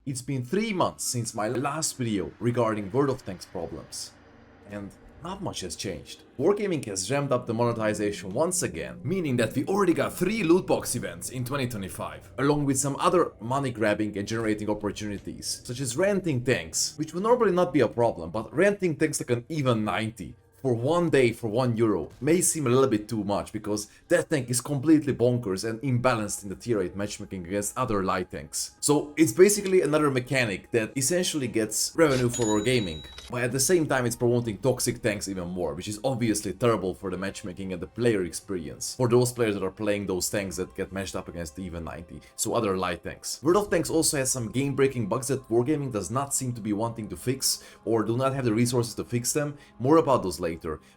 It's been 3 months since my last video regarding World of Tanks problems, and not much has changed. Wargaming has ramped up the monetization once again, meaning that we already got 3 lootbox events in 2025, along with some other money grabbing and generating opportunities, such as renting tanks, which would normally not be a problem, but renting tanks like an even 90 for 1 day for €1 may seem a little bit too much, because that tank is completely bonkers and imbalanced in the tier 8 matchmaking against other light tanks. So it's basically another mechanic that essentially gets revenue for Wargaming, but at the same time it's promoting toxic tanks even more, which is obviously terrible for the matchmaking and the player experience, for those players that are playing those tanks that get matched up against the even 90, so other light tanks. World of Tanks also has some game-breaking bugs that Wargaming does not seem to be wanting to fix, or do not have the resources to fix them. More about those later.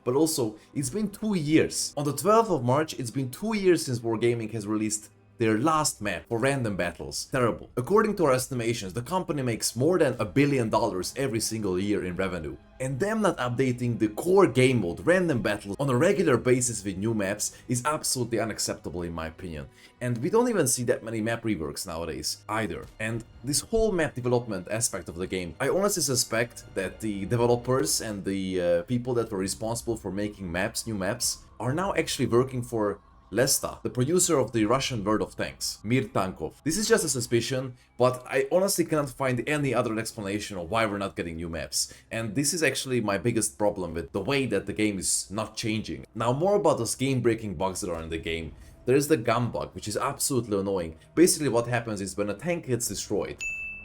But also, it's been 2 years. On the 12th of March, it's been 2 years since Wargaming has released their last map for random battles. Terrible. According to our estimations, the company makes more than $1 billion every single year in revenue. And them not updating the core game mode, random battles, on a regular basis with new maps is absolutely unacceptable in my opinion. And we don't even see that many map reworks nowadays either. And this whole map development aspect of the game, I honestly suspect that the developers and the people that were responsible for making maps, new maps, are now actually working for Lesta, the producer of the Russian World of Tanks, Mir Tankov. This is just a suspicion, but I honestly cannot find any other explanation of why we're not getting new maps. And this is actually my biggest problem with the way that the game is not changing. Now, more about those game-breaking bugs that are in the game. There is the gun bug, which is absolutely annoying. Basically what happens is when a tank gets destroyed,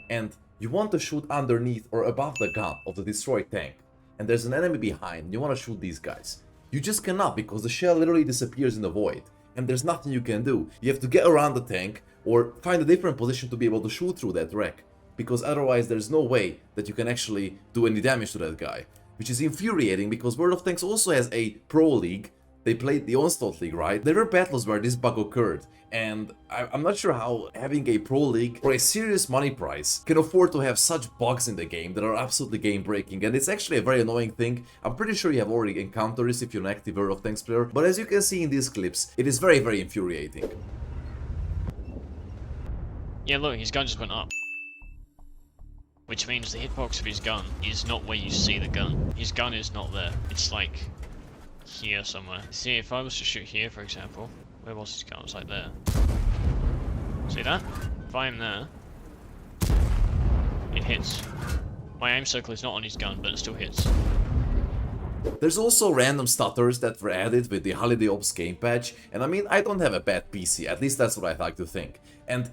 and you want to shoot underneath or above the gun of the destroyed tank, and there's an enemy behind, you want to shoot these guys. You just cannot, because the shell literally disappears in the void. And there's nothing you can do. You have to get around the tank or find a different position to be able to shoot through that wreck, because otherwise there's no way that you can actually do any damage to that guy. Which is infuriating, because World of Tanks also has a pro league. They played the Onslaught League, right? There were battles where this bug occurred, and I'm not sure how having a pro league for a serious money price can afford to have such bugs in the game that are absolutely game breaking, and it's actually a very annoying thing. I'm pretty sure you have already encountered this if you're an active World of Tanks player, but as you can see in these clips, it is very, very infuriating. Yeah, look, his gun just went up. Which means the hitbox of his gun is not where you see the gun. His gun is not there. It's like here somewhere. See, if I was to shoot here, for example, where was his gun? It's like there. See that? If I am there, it hits. My aim circle is not on his gun, but it still hits. There's also random stutters that were added with the Holiday Ops game patch, and I mean, I don't have a bad PC, at least that's what I like to think. And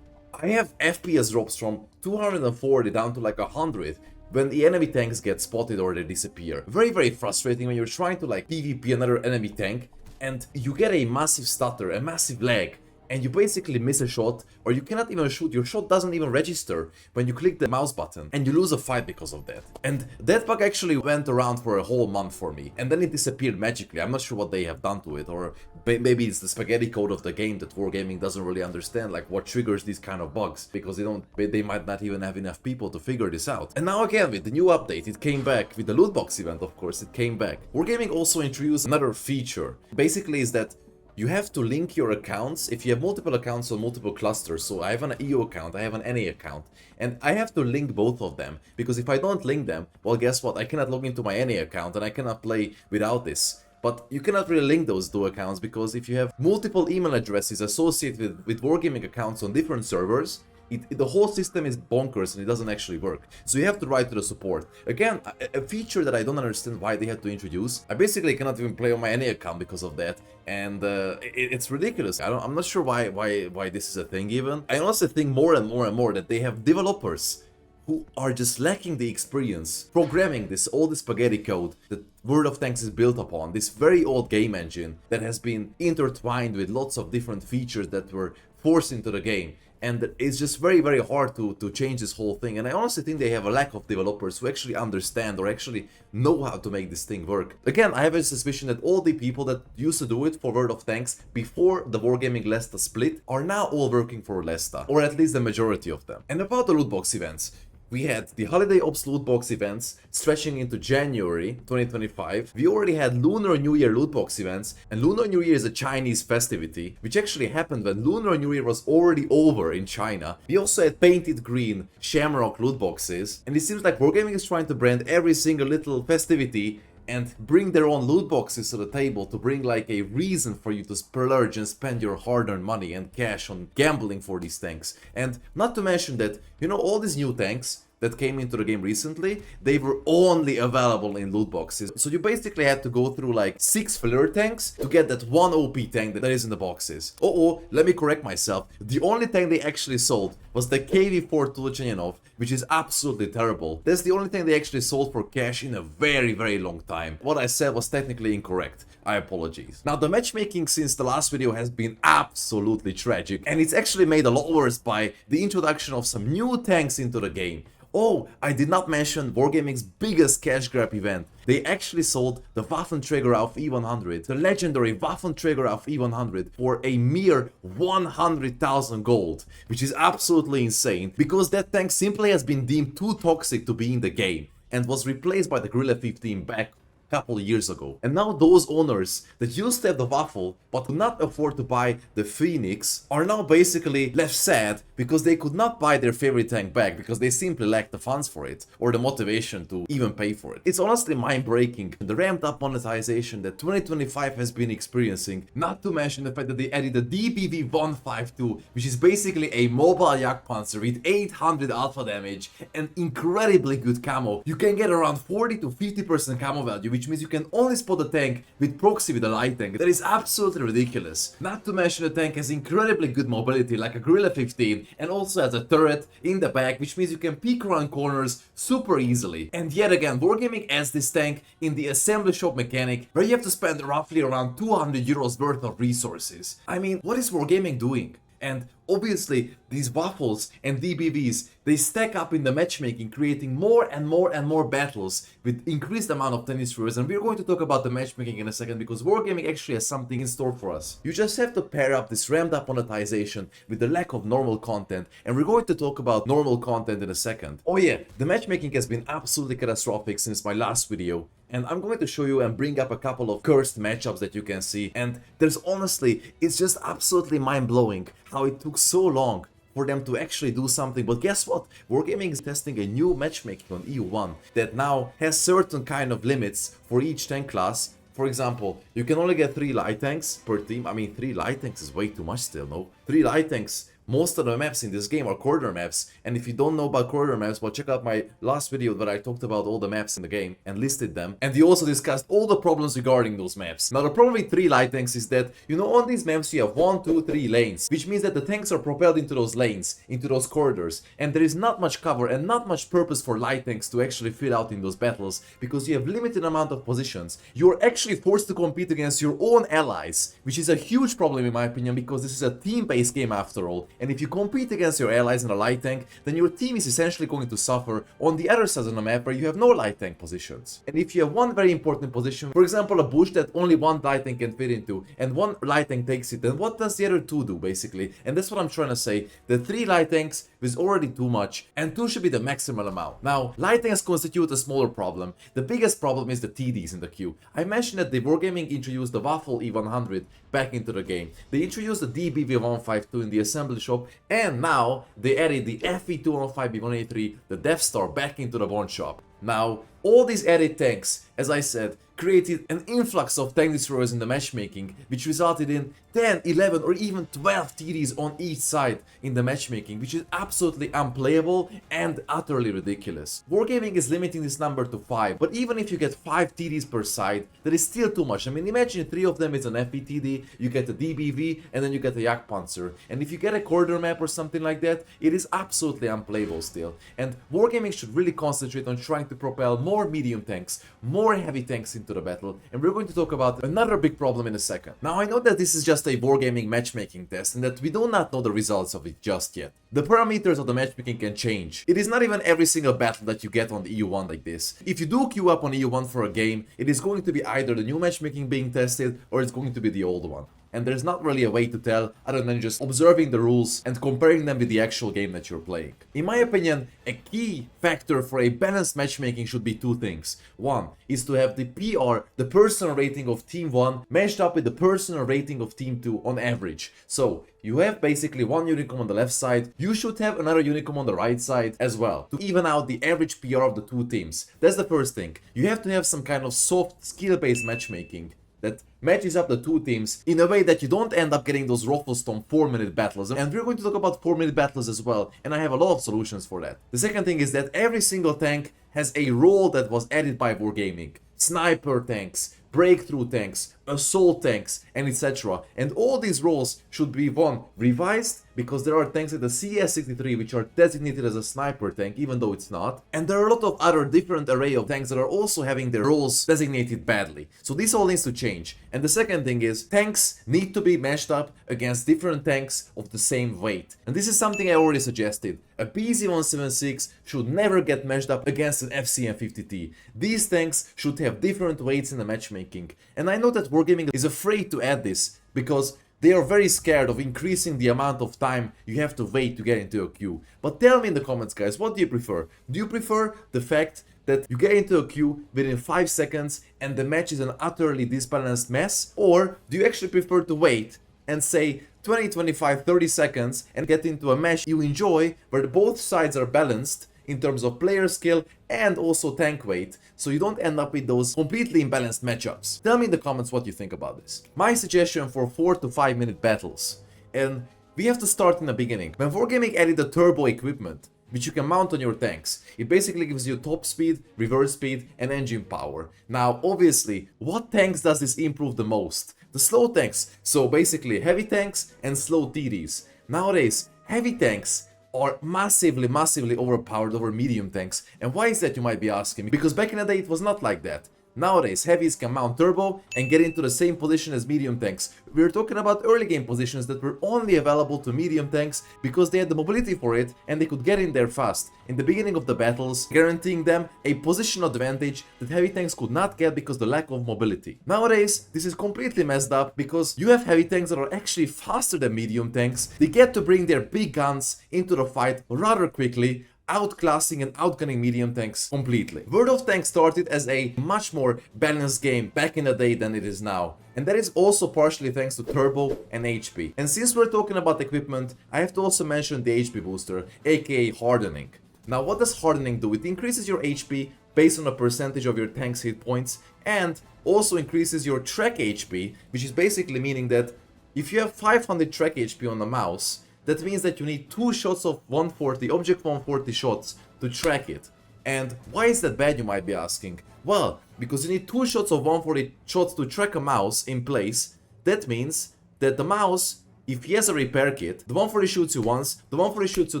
I have FPS drops from 240 down to like 100 when the enemy tanks get spotted or they disappear. Very, very frustrating when you're trying to like PvP another enemy tank and you get a massive stutter, a massive lag, and you basically miss a shot, or you cannot even shoot. Your shot doesn't even register when you click the mouse button, and you lose a fight because of that. And that bug actually went around for a whole month for me, and then it disappeared magically. I'm not sure what they have done to it, or maybe it's the spaghetti code of the game that Wargaming doesn't really understand, like what triggers these kind of bugs, because they might not even have enough people to figure this out. And now again, with the new update, it came back. With the Lootbox event, of course, it came back. Wargaming also introduced another feature. Basically is that you have to link your accounts if you have multiple accounts on multiple clusters. So I have an EU account, I have an NA account, and I have to link both of them, because if I don't link them, well, guess what? I cannot log into my NA account and I cannot play without this. But you cannot really link those two accounts, because if you have multiple email addresses associated with Wargaming accounts on different servers, the whole system is bonkers and it doesn't actually work. So you have to write to the support. Again, a feature that I don't understand why they had to introduce. I basically cannot even play on my NA account because of that, and it's ridiculous. I'm not sure why this is a thing even. I honestly think more and more that they have developers who are just lacking the experience programming all this spaghetti code that World of Tanks is built upon, this very old game engine that has been intertwined with lots of different features that were forced into the game. And it's just very, very hard to change this whole thing. And I honestly think they have a lack of developers who actually understand or actually know how to make this thing work. Again, I have a suspicion that all the people that used to do it for World of Tanks before the Wargaming Lesta split are now all working for Lesta, or at least the majority of them. And about the lootbox events, We had the Holiday Ops Lootbox events stretching into January 2025. We already had Lunar New Year Lootbox events, and Lunar New Year is a Chinese festivity, which actually happened when Lunar New Year was already over in China. We also had Painted Green Shamrock Lootboxes, and it seems like Wargaming is trying to brand every single little festivity and bring their own loot boxes to the table to bring like a reason for you to splurge and spend your hard-earned money and cash on gambling for these tanks. And not to mention that, you know, all these new tanks that came into the game recently, they were only available in loot boxes. So you basically had to go through like 6 filler tanks to get that one OP tank that is in the boxes. Let me correct myself. The only tank they actually sold was the KV-4 Tulchenyanov, which is absolutely terrible. That's the only thing they actually sold for cash in a very, very long time. What I said was technically incorrect. I apologize. Now, the matchmaking since the last video has been absolutely tragic, and it's actually made a lot worse by the introduction of some new tanks into the game. Oh, I did not mention Wargaming's biggest cash grab event. They actually sold the Waffenträger auf E100, the legendary Waffenträger auf E100, for a mere 100,000 gold, which is absolutely insane, because that tank simply has been deemed too toxic to be in the game, and was replaced by the Guerrilla 15 back couple years ago. And now those owners that used to have the Waffle but could not afford to buy the Phoenix are now basically left sad because they could not buy their favorite tank back because they simply lacked the funds for it or the motivation to even pay for it. It's honestly mind-breaking, the ramped up monetization that 2025 has been experiencing, not to mention the fact that they added the DBV 152, which is basically a mobile Jagdpanzer with 800 alpha damage and incredibly good camo. You can get around 40 to 50% camo value, which means you can only spot the tank with proxy with a light tank. That is absolutely ridiculous. Not to mention the tank has incredibly good mobility like a Guerrilla 15 and also has a turret in the back, which means you can peek around corners super easily. And yet again, Wargaming adds this tank in the assembly shop mechanic where you have to spend roughly around 200 euros worth of resources. I mean, what is Wargaming doing? And obviously, these waffles and DBVs, they stack up in the matchmaking, creating more and more battles with increased amount of tennis viewers. And we're going to talk about the matchmaking in a second because Wargaming actually has something in store for us. You just have to pair up this ramped up monetization with the lack of normal content, and we're going to talk about normal content in a second. Oh yeah, the matchmaking has been absolutely catastrophic since my last video. And I'm going to show you and bring up a couple of cursed matchups that you can see. And there's honestly, it's just absolutely mind-blowing how it took so long for them to actually do something. But guess what? Wargaming is testing a new matchmaking on EU1 that now has certain kind of limits for each tank class. For example, you can only get 3 light tanks per team. I mean, 3 light tanks is way too much still, no? 3 light tanks. Most of the maps in this game are corridor maps, and if you don't know about corridor maps, well, check out my last video where I talked about all the maps in the game and listed them, and we also discussed all the problems regarding those maps. Now, the problem with 3 light tanks is that, you know, on these maps you have 1, 2, 3 lanes, which means that the tanks are propelled into those lanes, into those corridors, and there is not much cover and not much purpose for light tanks to actually fill out in those battles, because you have limited amount of positions. You're actually forced to compete against your own allies, which is a huge problem in my opinion, because this is a team-based game after all. And if you compete against your allies in a light tank, then your team is essentially going to suffer on the other side of the map where you have no light tank positions. And if you have one very important position, for example a bush that only one light tank can fit into, and one light tank takes it, then what does the other 2 do basically? And that's what I'm trying to say. The 3 light tanks is already too much, and 2 should be the maximal amount. Now, light tanks constitute a smaller problem. The biggest problem is the TDs in the queue. I mentioned that the Wargaming introduced the Waffle E100 back into the game. They introduced the DBV152 in the assembly shop, and now they added the FE215B183, the Death Star, back into the bond shop. Now, all these added tanks, as I said, created an influx of tank destroyers in the matchmaking, which resulted in 10, 11 or even 12 TDs on each side in the matchmaking, which is absolutely unplayable and utterly ridiculous. Wargaming is limiting this number to 5, but even if you get 5 TDs per side, that is still too much. I mean, imagine 3 of them is an FE-TD, you get a DBV, and then you get a Jagdpanzer. And if you get a corridor map or something like that, it is absolutely unplayable still. And Wargaming should really concentrate on trying to propel more medium tanks, more heavy tanks into the battle, and we're going to talk about another big problem in a second. Now, I know that this is just a Wargaming matchmaking test and that we do not know the results of it just yet. The parameters of the matchmaking can change. It is not even every single battle that you get on the EU1 like this. If you do queue up on EU1 for a game, it is going to be either the new matchmaking being tested or it's going to be the old one. and there's not really a way to tell other than just observing the rules and comparing them with the actual game that you're playing. In my opinion, a key factor for a balanced matchmaking should be two things. One is to have the PR, the personal rating of Team 1, matched up with the personal rating of Team 2 on average. So you have basically one unicum on the left side, you should have another unicum on the right side as well, to even out the average PR of the two teams. That's the first thing. You have to have some kind of soft skill-based matchmaking that matches up the two teams in a way that you don't end up getting those Rufflestorm 4-minute battles. And we're going to talk about 4-minute battles as well, and I have a lot of solutions for that. The second thing is that every single tank has a role that was added by Wargaming. Sniper tanks, breakthrough tanks, assault tanks, and etc. And all these roles should be, one, revised, because there are tanks like the CS-63 which are designated as a sniper tank, even though it's not. And there are a lot of other different array of tanks that are also having their roles designated badly. So this all needs to change. And the second thing is, tanks need to be matched up against different tanks of the same weight. And this is something I already suggested. A PZ-176 should never get matched up against an FCM-50T. These tanks should have different weights in the matchmaking. And I know that Wargaming is afraid to add this, because they are very scared of increasing the amount of time you have to wait to get into a queue. But tell me in the comments, guys, what do you prefer? Do you prefer the fact that you get into a queue within 5 seconds and the match is an utterly disbalanced mess? Or do you actually prefer to wait and say 20, 25, 30 seconds and get into a match you enjoy where both sides are balanced in terms of player skill and also tank weight, so you don't end up with those completely imbalanced matchups? Tell me in the comments what you think about this. My suggestion for 4 to 5 minute battles, and we have to start in the beginning. When Wargaming added the turbo equipment, which you can mount on your tanks, it basically gives you top speed, reverse speed, and engine power. Now, obviously, what tanks does this improve the most? The slow tanks, so basically heavy tanks and slow TDs. Nowadays, heavy tanks are massively overpowered over medium tanks. And why is that, you might be asking me? Because back in the day it was not like that. Nowadays, heavies can mount turbo and get into the same position as medium tanks. We're talking about early game positions that were only available to medium tanks because they had the mobility for it and they could get in there fast in the beginning of the battles, guaranteeing them a position advantage that heavy tanks could not get because of the lack of mobility. Nowadays, this is completely messed up because you have heavy tanks that are actually faster than medium tanks. They get to bring their big guns into the fight rather quickly, outclassing and outgunning medium tanks completely. World of Tanks started as a much more balanced game back in the day than it is now. And that is also partially thanks to turbo and HP. And since we're talking about equipment, I have to also mention the HP booster, aka hardening. Now, what does hardening do? It increases your HP based on a percentage of your tank's hit points and also increases your track HP, which is basically meaning that if you have 500 track HP on the mouse, that means that you need 2 shots of 140, object 140 shots to track it. And why is that bad, you might be asking? Well, because you need 2 shots of 140 shots to track a mouse in place. That means that the mouse, if he has a repair kit, the 140 shoots you once, the 140 shoots you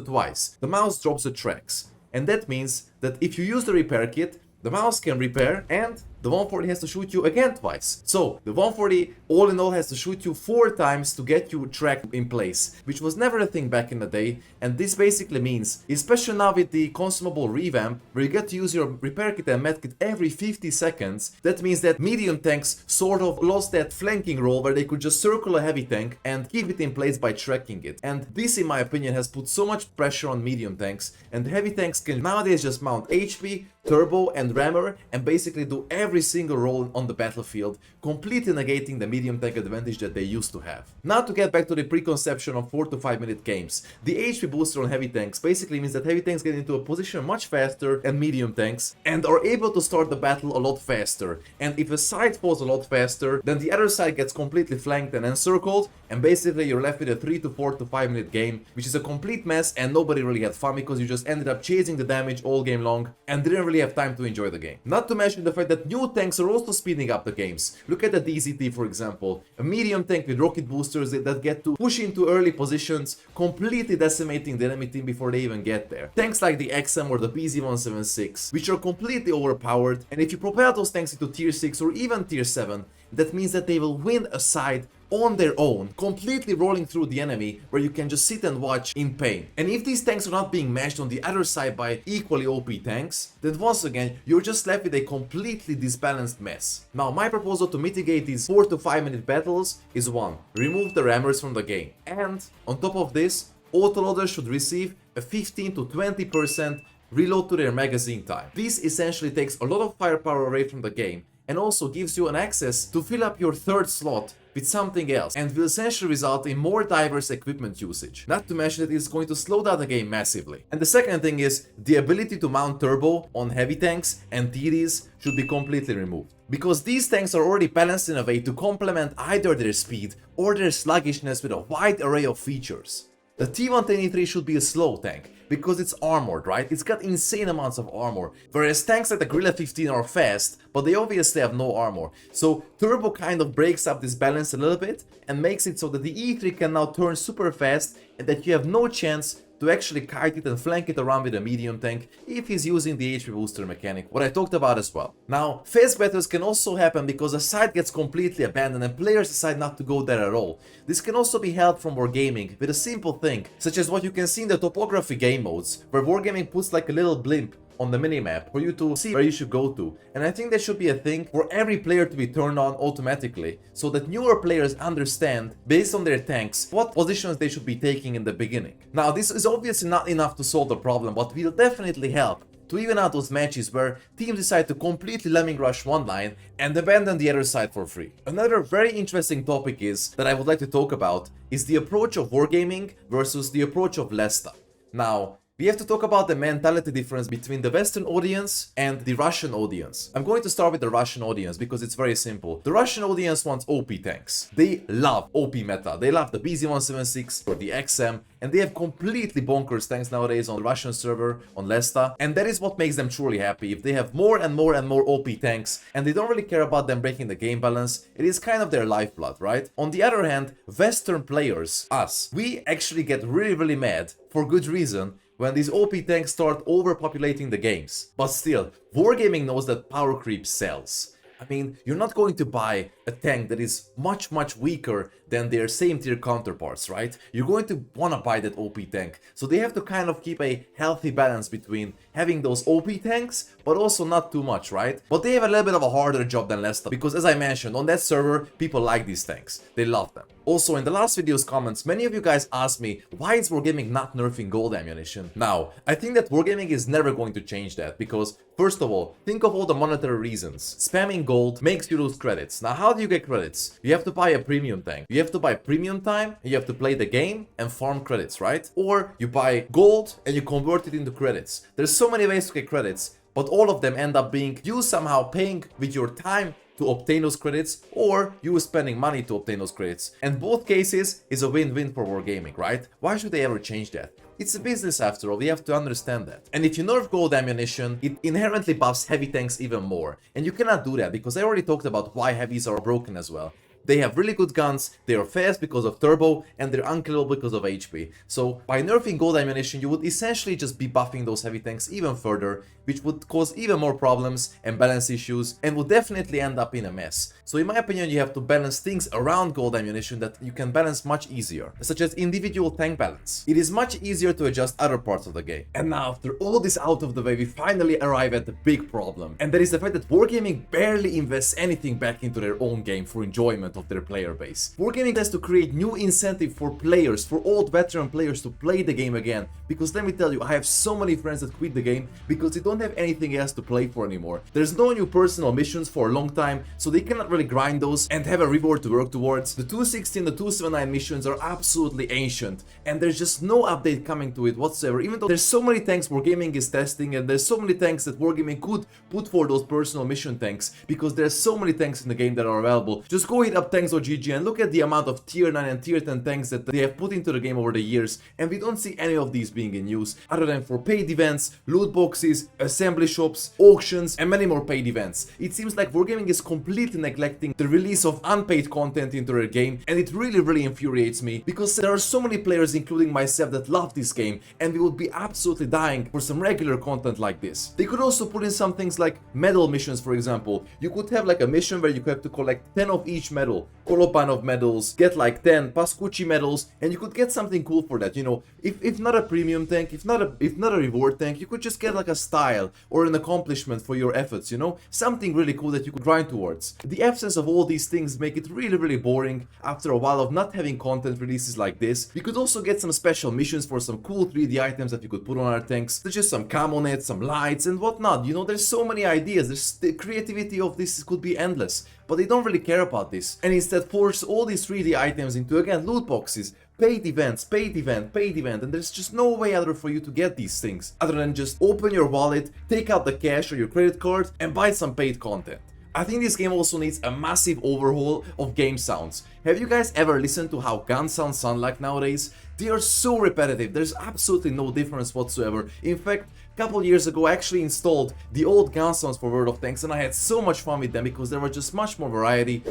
twice. The mouse drops the tracks. And that means that if you use the repair kit, the mouse can repair and the 140 has to shoot you again twice. So the 140 all in all has to shoot you 4 times to get you tracked in place, which was never a thing back in the day. And this basically means, especially now with the consumable revamp, where you get to use your repair kit and medkit every 50 seconds, that means that medium tanks sort of lost that flanking role where they could just circle a heavy tank and keep it in place by tracking it. And this, in my opinion, has put so much pressure on medium tanks, and heavy tanks can nowadays just mount HP, turbo and rammer and basically do every single role on the battlefield, completely negating the medium tank advantage that they used to have. Now, to get back to the preconception of 4 to 5 minute games, the HP booster on heavy tanks basically means that heavy tanks get into a position much faster than medium tanks and are able to start the battle a lot faster. And if a side falls a lot faster, then the other side gets completely flanked and encircled, and basically you're left with a 3 to 4 to 5 minute game, which is a complete mess, and nobody really had fun because you just ended up chasing the damage all game long and didn't really have time to enjoy the game. Not to mention the fact that new tanks are also speeding up the games. Look at the DZT, for example, a medium tank with rocket boosters that get to push into early positions, completely decimating the enemy team before they even get there. Tanks like the XM or the PZ-176, which are completely overpowered, and if you propel those tanks into tier 6 or even tier 7, that means that they will win a side on their own, completely rolling through the enemy, where you can just sit and watch in pain. And if these tanks are not being matched on the other side by equally OP tanks, then once again you're just left with a completely disbalanced mess. Now my proposal to mitigate these 4 to 5 minute battles is 1. Remove the rammers from the game, and on top of this, autoloaders should receive a 15 to 20% reload to their magazine time. This essentially takes a lot of firepower away from the game and also gives you an access to fill up your third slot with something else, and will essentially result in more diverse equipment usage. Not to mention that it's going to slow down the game massively. And the second thing is, the ability to mount turbo on heavy tanks and TDs should be completely removed, because these tanks are already balanced in a way to complement either their speed or their sluggishness with a wide array of features. The T-123 should be a slow tank, because it's armored, right? It's got insane amounts of armor, whereas tanks like the Guerrilla 15 are fast, but they obviously have no armor. So turbo kind of breaks up this balance a little bit and makes it so that the E3 can now turn super fast and that you have no chance to actually kite it and flank it around with a medium tank if he's using the HP booster mechanic, what I talked about as well. Now, fast battles can also happen because a site gets completely abandoned and players decide not to go there at all. This can also be helped from Wargaming with a simple thing, such as what you can see in the topography game modes, where Wargaming puts like a little blimp on the minimap for you to see where you should go to. And I think there should be a thing for every player to be turned on automatically, so that newer players understand, based on their tanks, what positions they should be taking in the beginning. Now, this is obviously not enough to solve the problem, but will definitely help to even out those matches where teams decide to completely lemming rush one line and abandon the other side for free. Another very interesting topic that I would like to talk about is the approach of Wargaming versus the approach of Lesta. Now, we have to talk about the mentality difference between the Western audience and the Russian audience. I'm going to start with the Russian audience because it's very simple. The Russian audience wants OP tanks. They love OP meta. They love the BZ-176 or the XM, and they have completely bonkers tanks nowadays on the Russian server, on Lesta, and that is what makes them truly happy. If they have more and more and more OP tanks, and they don't really care about them breaking the game balance, it is kind of their lifeblood, right? On the other hand, Western players, us, we actually get really mad, for good reason, when these OP tanks start overpopulating the games. But still, Wargaming knows that power creep sells. I mean, you're not going to buy a tank that is much weaker than their same tier counterparts, right? You're going to want to buy that OP tank. So they have to kind of keep a healthy balance between having those OP tanks, but also not too much, right? But they have a little bit of a harder job than Lesta, because as I mentioned, on that server, people like these tanks. They love them. Also, in the last video's comments, many of you guys asked me, why is Wargaming not nerfing gold ammunition? Now, I think that Wargaming is never going to change that, because first of all, think of all the monetary reasons. Spamming gold makes you lose credits. Now, how do you get credits? You have to buy a premium tank. You have to buy premium time, and you have to play the game and farm credits, right? Or you buy gold and you convert it into credits. There's so many ways to get credits, but all of them end up being you somehow paying with your time to obtain those credits, or you spending money to obtain those credits. And both cases is a win-win for Wargaming, right? Why should they ever change that? It's a business after all, we have to understand that. And if you nerf gold ammunition, it inherently buffs heavy tanks even more. And you cannot do that, because I already talked about why heavies are broken as well. They have really good guns, they are fast because of turbo, and they're unkillable because of HP. So by nerfing gold ammunition, you would essentially just be buffing those heavy tanks even further, which would cause even more problems and balance issues, and would definitely end up in a mess. So in my opinion, you have to balance things around gold ammunition that you can balance much easier, such as individual tank balance. It is much easier to adjust other parts of the game. And now, after all this out of the way, we finally arrive at the big problem, and that is the fact that Wargaming barely invests anything back into their own game for enjoyment of their player base. Wargaming has to create new incentive for players, for old veteran players, to play the game again, because let me tell you, I have so many friends that quit the game because they don't have anything else to play for anymore. There's no new personal missions for a long time, so they cannot really grind those and have a reward to work towards. The 260 and the 279 missions are absolutely ancient, and there's just no update coming to it whatsoever, even though there's so many tanks Wargaming is testing, and there's so many tanks that Wargaming could put for those personal mission tanks, because there's so many tanks in the game that are available. Just go hit up up tanks.gg and look at the amount of tier 9 and tier 10 tanks that they have put into the game over the years, and we don't see any of these being in use other than for paid events, loot boxes, assembly shops, auctions, and many more paid events. It seems like Wargaming is completely neglecting the release of unpaid content into their game, and it really infuriates me because there are so many players, including myself, that love this game, and we would be absolutely dying for some regular content like this. They could also put in some things like medal missions, for example. You could have like a mission where you have to collect 10 of each medal, Kolopanov medals, get like 10 Pascucci medals, and you could get something cool for that, you know. If not a premium tank, if not a reward tank, you could just get like a style or an accomplishment for your efforts, you know, something really cool that you could grind towards. The absence of all these things make it really boring after a while of not having content releases like this. We could also get some special missions for some cool 3D items that you could put on our tanks, such as some camo nets, some lights and whatnot. You know, there's so many ideas, the creativity of this could be endless, but they don't really care about this, and instead force all these 3D items into, again, loot boxes, paid events, paid event, and there's just no way other for you to get these things other than just open your wallet, take out the cash or your credit card and buy some paid content. I think this game also needs a massive overhaul of game sounds. Have you guys ever listened to how gun sounds sound like nowadays? They are so repetitive, there's absolutely no difference whatsoever. In fact, a couple years ago I actually installed the old gun sounds for World of Tanks and I had so much fun with them because there was just much more variety.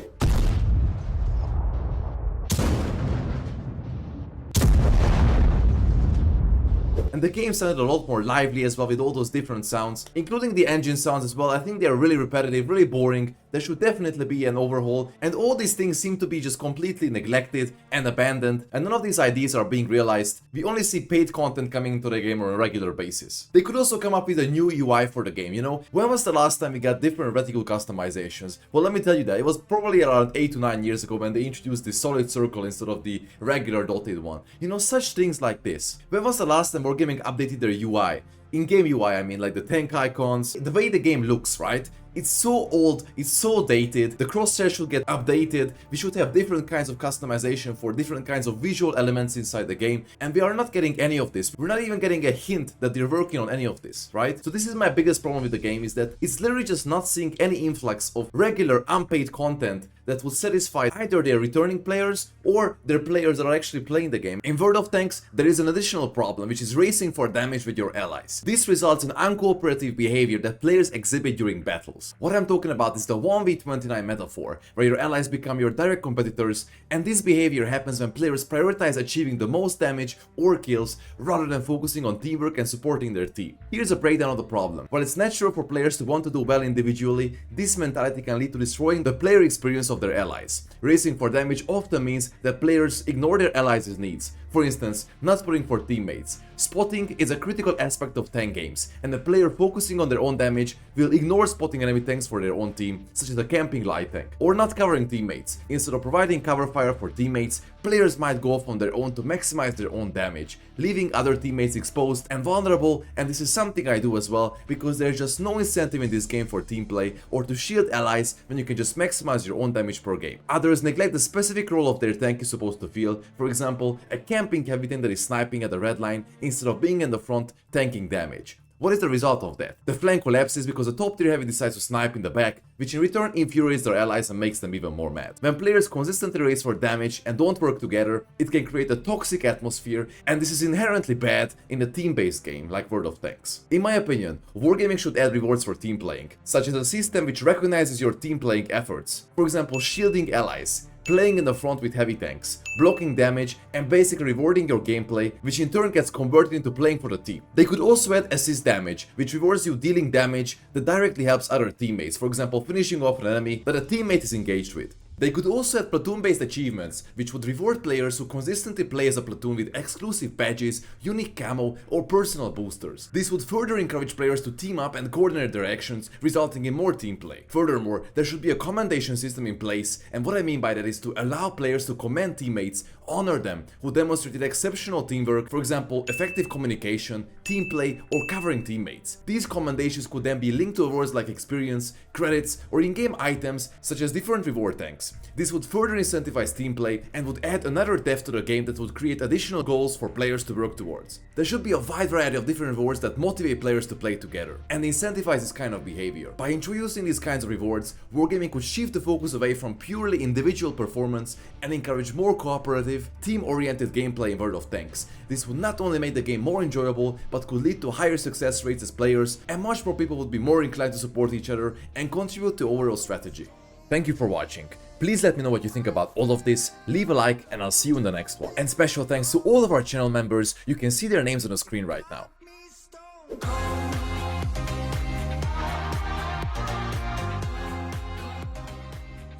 And the game sounded a lot more lively as well with all those different sounds, including the engine sounds as well. I think they are really repetitive, really boring. There should definitely be an overhaul, and all these things seem to be just completely neglected and abandoned, and none of these ideas are being realized. We only see paid content coming into the game on a regular basis. They could also come up with a new UI for the game, you know? When was the last time we got different reticle customizations? Well, let me tell you that. It was probably around 8 to 9 years ago when they introduced the solid circle instead of the regular dotted one. You know, such things like this. When was the last time Wargaming updated their UI? In-game UI, I mean, like the tank icons, the way the game looks, right? It's so old, it's so dated, the crosshair should get updated, we should have different kinds of customization for different kinds of visual elements inside the game, and we are not getting any of this. We're not even getting a hint that they're working on any of this, right? So this is my biggest problem with the game, is that it's literally just not seeing any influx of regular unpaid content that will satisfy either their returning players or their players that are actually playing the game. In World of Tanks, there is an additional problem, which is racing for damage with your allies. This results in uncooperative behavior that players exhibit during battles. What I'm talking about is the 1v29 metaphor, where your allies become your direct competitors, and this behavior happens when players prioritize achieving the most damage or kills rather than focusing on teamwork and supporting their team. Here's a breakdown of the problem. While it's natural for players to want to do well individually, this mentality can lead to destroying the player experience of their allies. Racing for damage often means that players ignore their allies' needs. For instance, not spotting for teammates. Spotting is a critical aspect of tank games, and a player focusing on their own damage will ignore spotting enemy tanks for their own team, such as a camping light tank, or not covering teammates. Instead of providing cover fire for teammates, players might go off on their own to maximize their own damage, leaving other teammates exposed and vulnerable, and this is something I do as well, because there's just no incentive in this game for team play or to shield allies when you can just maximize your own damage per game. Others neglect the specific role of their tank is supposed to fill, for example, a camping heavy tank that is sniping at the red line instead of being in the front tanking damage. What is the result of that? The flank collapses because the top tier heavy decides to snipe in the back, which in return infuriates their allies and makes them even more mad. When players consistently race for damage and don't work together, it can create a toxic atmosphere, and this is inherently bad in a team-based game like World of Tanks. In my opinion, Wargaming should add rewards for team playing, such as a system which recognizes your team playing efforts. For example, shielding allies, playing in the front with heavy tanks, blocking damage, and basically rewarding your gameplay, which in turn gets converted into playing for the team. They could also add assist damage, which rewards you dealing damage that directly helps other teammates, for example finishing off an enemy that a teammate is engaged with. They could also add platoon-based achievements, which would reward players who consistently play as a platoon with exclusive badges, unique camo, or personal boosters. This would further encourage players to team up and coordinate their actions, resulting in more team play. Furthermore, there should be a commendation system in place, and what I mean by that is to allow players to commend teammates honor them who demonstrated exceptional teamwork, for example, effective communication, team play, or covering teammates. These commendations could then be linked to awards like experience, credits, or in-game items such as different reward tanks. This would further incentivize team play and would add another depth to the game that would create additional goals for players to work towards. There should be a wide variety of different rewards that motivate players to play together and incentivize this kind of behavior. By introducing these kinds of rewards, Wargaming could shift the focus away from purely individual performance and encourage more cooperative, team-oriented gameplay in World of Tanks. This would not only make the game more enjoyable, but could lead to higher success rates as players, and much more people would be more inclined to support each other and contribute to overall strategy. Thank you for watching. Please let me know what you think about all of this, leave a like, and I'll see you in the next one. And special thanks to all of our channel members, you can see their names on the screen right now.